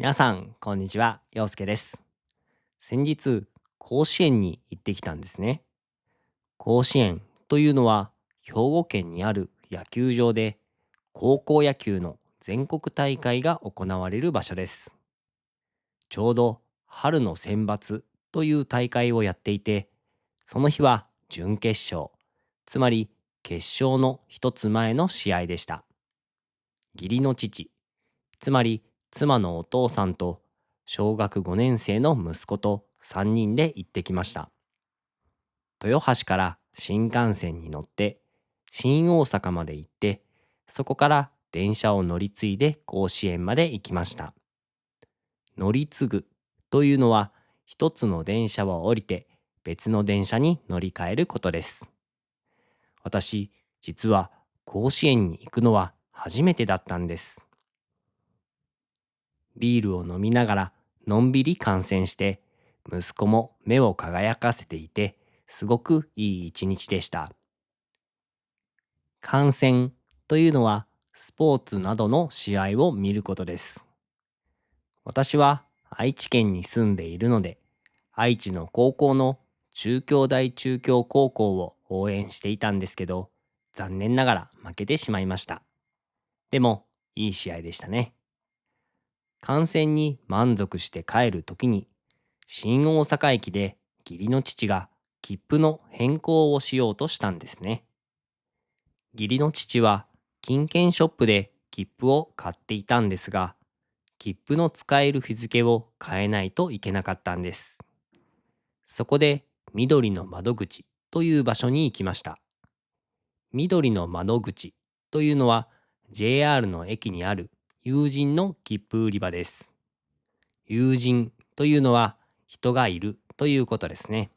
皆さん、こんにちは。陽介です。先日、甲子園に行ってきたんですね。甲子園というのは、兵庫県にある野球場で、高校野球の全国大会が行われる場所です。ちょうど春の選抜という大会をやっていて、その日は準決勝、つまり決勝の一つ前の試合でした。義理の父、つまり妻のお父さんと小学5年生の息子と3人で行ってきました。豊橋から新幹線に乗って新大阪まで行って、そこから電車を乗り継いで甲子園まで行きました。乗り継ぐというのは、一つの電車を降りて別の電車に乗り換えることです。私、実は甲子園に行くのは初めてだったんです。ビールを飲みながらのんびり観戦して、息子も目を輝かせていて、すごくいい一日でした。観戦というのは、スポーツなどの試合を見ることです。私は愛知県に住んでいるので、愛知の高校の中京大中京高校を応援していたんですけど、残念ながら負けてしまいました。でも、いい試合でしたね。観戦に満足して帰るときに、新大阪駅で義理の父が切符の変更をしようとしたんですね。義理の父は金券ショップで切符を買っていたんですが、切符の使える日付を変えないといけなかったんです。そこで緑の窓口という場所に行きました。緑の窓口というのは JR の駅にある友人の切符売り場です。友人というのは人がいるということですね。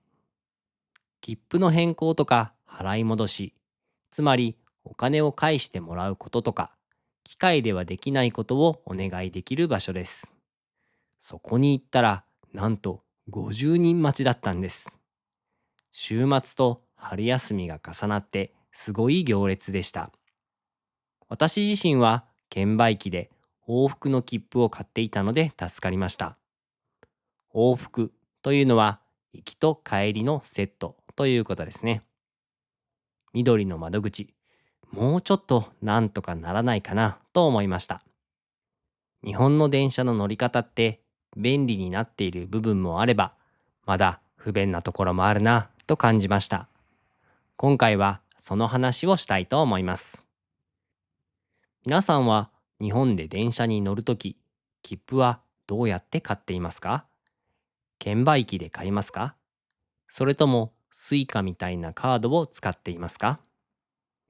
切符の変更とか払い戻し、つまりお金を返してもらうこととか、機械ではできないことをお願いできる場所です。そこに行ったら、なんと50人待ちだったんです。週末と春休みが重なってすごい行列でした。私自身は券売機で往復の切符を買っていたので助かりました。往復というのは行きと帰りのセットということですね。緑の窓口、もうちょっとなんとかならないかなと思いました。日本の電車の乗り方って便利になっている部分もあれば、まだ不便なところもあるなと感じました。今回はその話をしたいと思います。皆さんは日本で電車に乗るとき、切符はどうやって買っていますか？券売機で買いますか？それともスイカみたいなカードを使っていますか？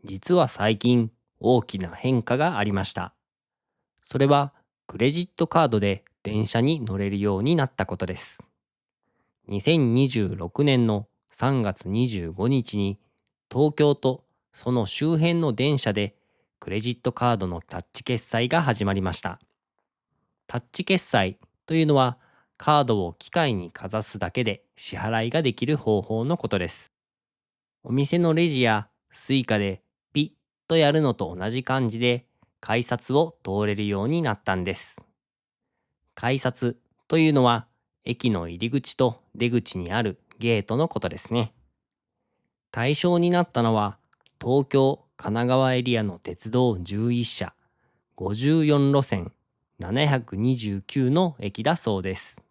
実は最近大きな変化がありました。それはクレジットカードで電車に乗れるようになったことです。2026年の3月25日に東京とその周辺の電車でクレジットカードのタッチ決済が始まりました。タッチ決済というのはカードを機械にかざすだけで支払いができる方法のことです。お店のレジやスイカでピッとやるのと同じ感じで改札を通れるようになったんです。改札というのは駅の入り口と出口にあるゲートのことですね。対象になったのは東京・神奈川エリアの鉄道11社、54路線、729の駅だそうです。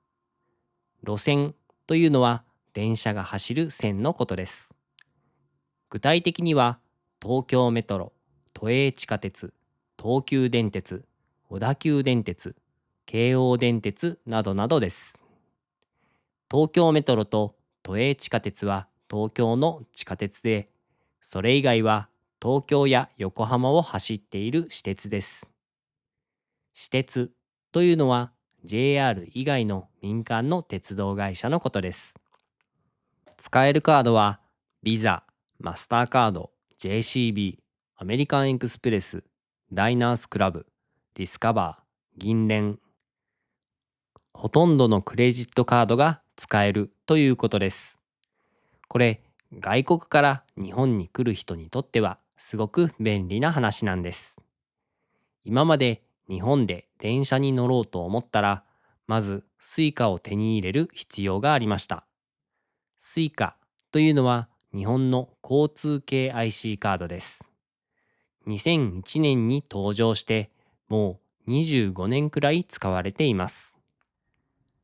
路線というのは電車が走る線のことです。具体的には東京メトロ、都営地下鉄、東急電鉄、小田急電鉄、京王電鉄などなどです。東京メトロと都営地下鉄は東京の地下鉄で、それ以外は東京や横浜を走っている私鉄です。私鉄というのは JR 以外の民間の鉄道会社のことです。使えるカードはビザ、マスターカード、JCB、アメリカンエクスプレス、ダイナースクラブ、ディスカバー、銀聯、ほとんどのクレジットカードが使えるということです。これ、外国から日本に来る人にとってはすごく便利な話なんです。今まで日本で電車に乗ろうと思ったら、まず Suica を手に入れる必要がありました。Suica というのは日本の交通系 IC カードです。2001年に登場してもう25年くらい使われています。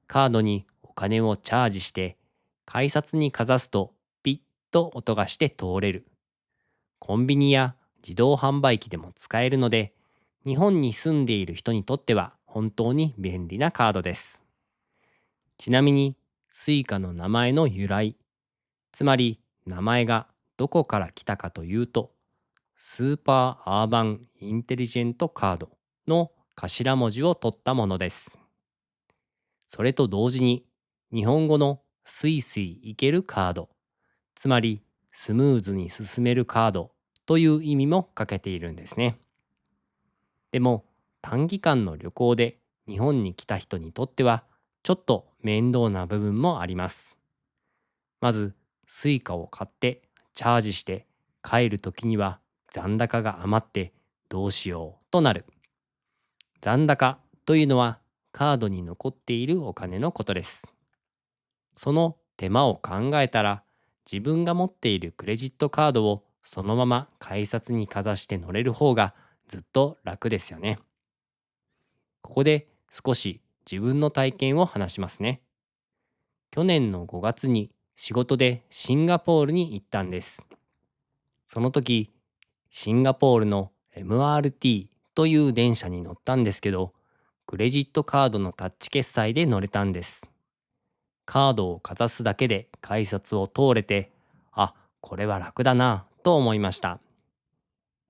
カードにお金をチャージして改札にかざすとピッと音がして通れる。コンビニや自動販売機でも使えるので、日本に住んでいる人にとっては本当に便利なカードです。ちなみに、スイカの名前の由来、つまり名前がどこから来たかというと、スーパーアーバンインテリジェントカードの頭文字を取ったものです。それと同時に、日本語のスイスイいけるカード、つまりスムーズに進めるカードという意味もかけているんですね。でも短期間の旅行で日本に来た人にとってはちょっと面倒な部分もあります。まずスイカを買ってチャージして帰る時には残高が余ってどうしようとなる。残高というのはカードに残っているお金のことです。その手間を考えたら、自分が持っているクレジットカードをそのまま改札にかざして乗れる方がずっと楽ですよね。ここで少し自分の体験を話しますね。去年の5月に仕事でシンガポールに行ったんです。その時、シンガポールの MRT という電車に乗ったんですけど、クレジットカードのタッチ決済で乗れたんです。カードをかざすだけで改札を通れて、あ、これは楽だなと思いました。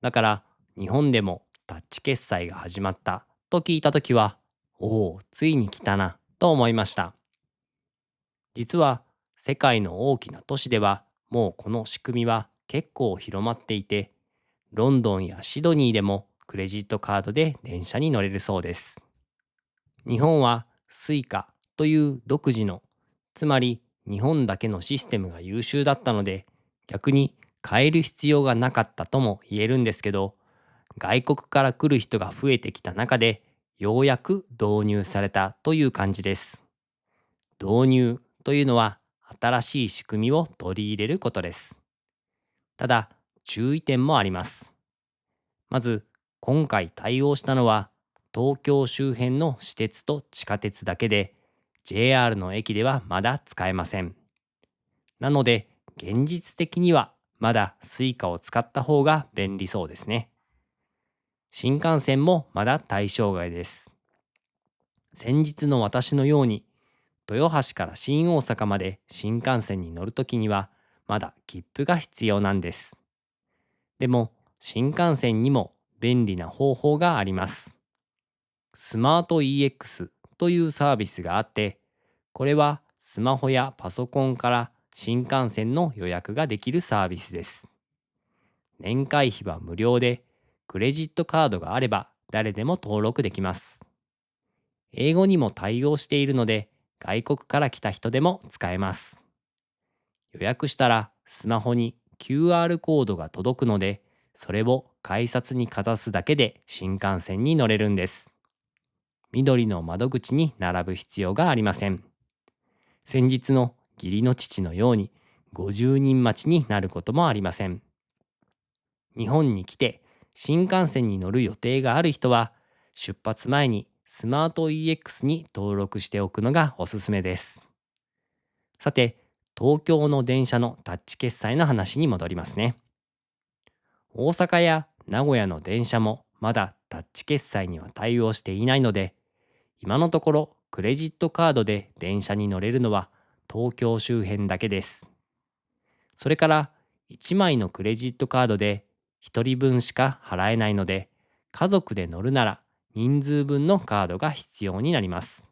だから日本でもタッチ決済が始まったと聞いたときは、おお、ついに来たなと思いました。実は世界の大きな都市ではもうこの仕組みは結構広まっていて、ロンドンやシドニーでもクレジットカードで電車に乗れるそうです。日本はスイカという独自の、つまり日本だけのシステムが優秀だったので、逆に変える必要がなかったとも言えるんですけど、外国から来る人が増えてきた中で、ようやく導入されたという感じです。導入というのは新しい仕組みを取り入れることです。ただ、注意点もあります。まず、今回対応したのは、東京周辺の私鉄と地下鉄だけで、JR の駅ではまだ使えません。なので、現実的にはまだ Suica を使った方が便利そうですね。新幹線もまだ対象外です。先日の私のように、豊橋から新大阪まで新幹線に乗るときには、まだ切符が必要なんです。でも、新幹線にも便利な方法があります。スマート EX というサービスがあって、これはスマホやパソコンから新幹線の予約ができるサービスです。年会費は無料で、クレジットカードがあれば誰でも登録できます。英語にも対応しているので、外国から来た人でも使えます。予約したらスマホに QR コードが届くので、それを改札にかざすだけで新幹線に乗れるんです。緑の窓口に並ぶ必要がありません。先日の義理の父のように50人待ちになることもありません。日本に来て新幹線に乗る予定がある人は、出発前にスマート EX に登録しておくのがおすすめです。さて、東京の電車のタッチ決済の話に戻りますね。大阪や名古屋の電車もまだタッチ決済には対応していないので、今のところクレジットカードで電車に乗れるのは東京周辺だけです。それから1枚のクレジットカードで1人分しか払えないので、家族で乗るなら人数分のカードが必要になります。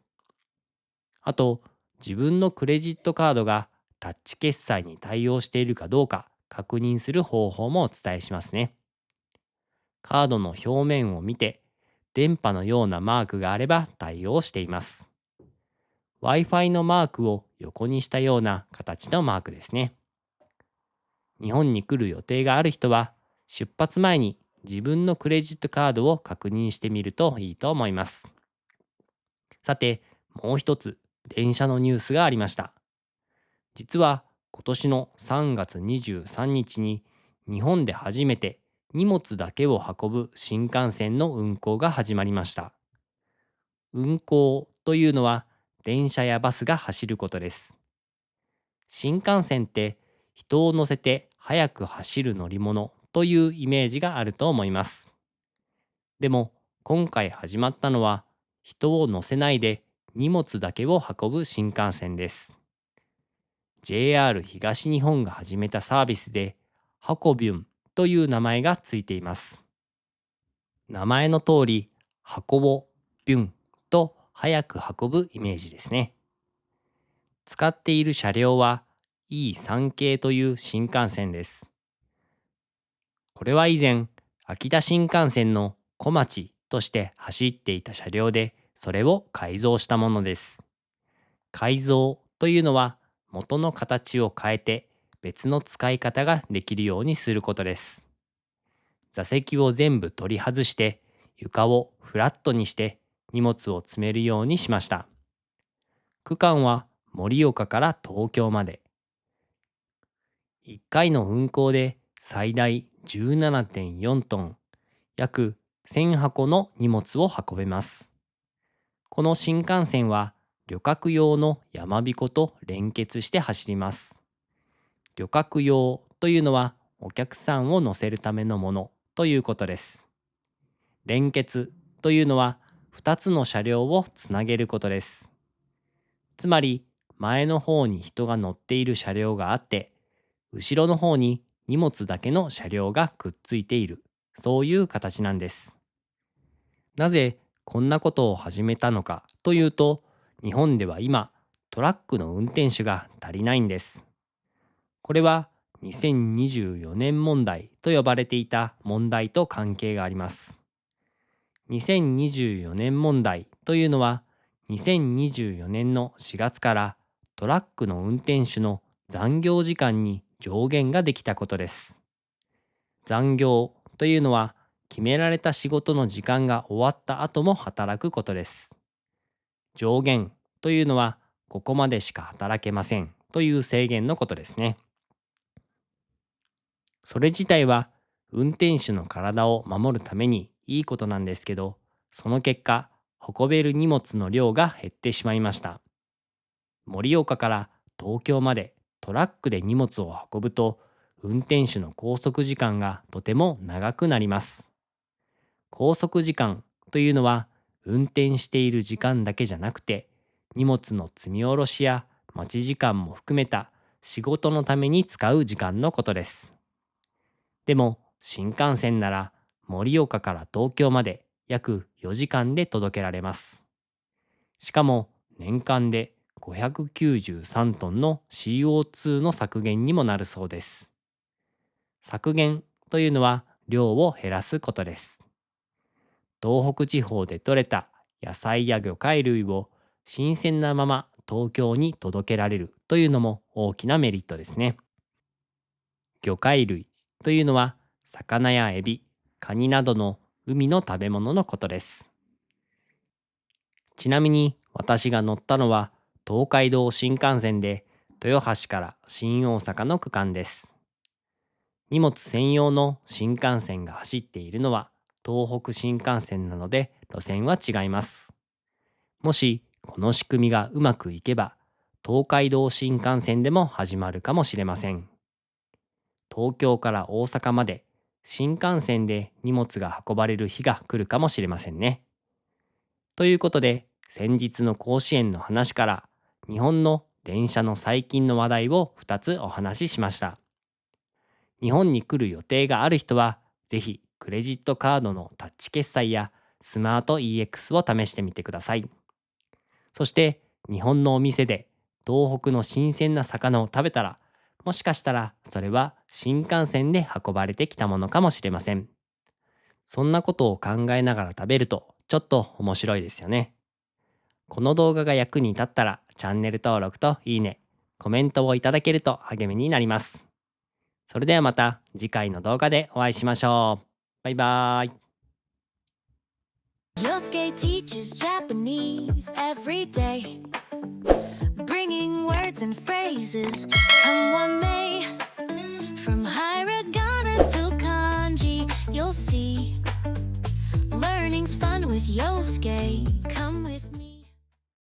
あと、自分のクレジットカードがタッチ決済に対応しているかどうか確認する方法もお伝えしますね。カードの表面を見て、電波のようなマークがあれば対応しています。Wi-Fi のマークを横にしたような形のマークですね。日本に来る予定がある人は、出発前に自分のクレジットカードを確認してみるといいと思います。さて、もう一つ電車のニュースがありました。実は今年の3月23日に日本で初めて荷物だけを運ぶ新幹線の運行が始まりました。運行というのは電車やバスが走ることです。新幹線って人を乗せて速く走る乗り物というイメージがあると思います。でも今回始まったのは人を乗せないで荷物だけを運ぶ新幹線です。JR 東日本が始めたサービスでハコビュンという名前がついています。名前の通り運ぼビュンと早く運ぶイメージですね。使っている車両は E3 系という新幹線です。これは以前、秋田新幹線の小町として走っていた車両で、それを改造したものです。改造というのは、元の形を変えて別の使い方ができるようにすることです。座席を全部取り外して、床をフラットにして荷物を積めるようにしました。区間は盛岡から東京まで。1回の運行で最大 17.4 トン、約1000箱の荷物を運べます。この新幹線は旅客用の山彦と連結して走ります。旅客用というのはお客さんを乗せるためのものということです。連結というのは2つの車両をつなげることです。つまり前の方に人が乗っている車両があって、後ろの方に荷物だけの車両がくっついている、そういう形なんです。なぜこんなことを始めたのかというと、日本では今トラックの運転手が足りないんです。これは2024年問題と呼ばれていた問題と関係があります。2024年問題というのは、2024年の4月からトラックの運転手の残業時間に上限ができたことです。残業というのは決められた仕事の時間が終わった後も働くことです。上限というのはここまでしか働けませんという制限のことですね。それ自体は運転手の体を守るためにいいことなんですけど、その結果、運べる荷物の量が減ってしまいました。盛岡から東京までトラックで荷物を運ぶと、運転手の拘束時間がとても長くなります。拘束時間というのは、運転している時間だけじゃなくて、荷物の積み下ろしや待ち時間も含めた仕事のために使う時間のことです。でも新幹線なら盛岡から東京まで約4時間で届けられます。しかも年間で593トンの CO2 の削減にもなるそうです。削減というのは量を減らすことです。東北地方で採れた野菜や魚介類を新鮮なまま東京に届けられるというのも大きなメリットですね。魚介類というのは魚やエビ、カニなどの海の食べ物のことです。ちなみに私が乗ったのは東海道新幹線で豊橋から新大阪の区間です。荷物専用の新幹線が走っているのは東北新幹線なので路線は違います。もしこの仕組みがうまくいけば東海道新幹線でも始まるかもしれません。東京から大阪まで新幹線で荷物が運ばれる日が来るかもしれませんね。ということで、先日の甲子園の話から日本の電車の最近の話題を2つお話ししました。日本に来る予定がある人は、ぜひクレジットカードのタッチ決済やスマート EX を試してみてください。そして日本のお店で東北の新鮮な魚を食べたら、もしかしたらそれは新幹線で運ばれてきたものかもしれません。そんなことを考えながら食べるとちょっと面白いですよね。この動画が役に立ったらチャンネル登録といいね、コメントをいただけると励みになります。それではまた次回の動画でお会いしましょう。バイバーイ。Yosuke teaches Japanese every day, bringing words and phrases, come what may. From hiragana to kanji, you'll see learning's fun with Yosuke. Come with me.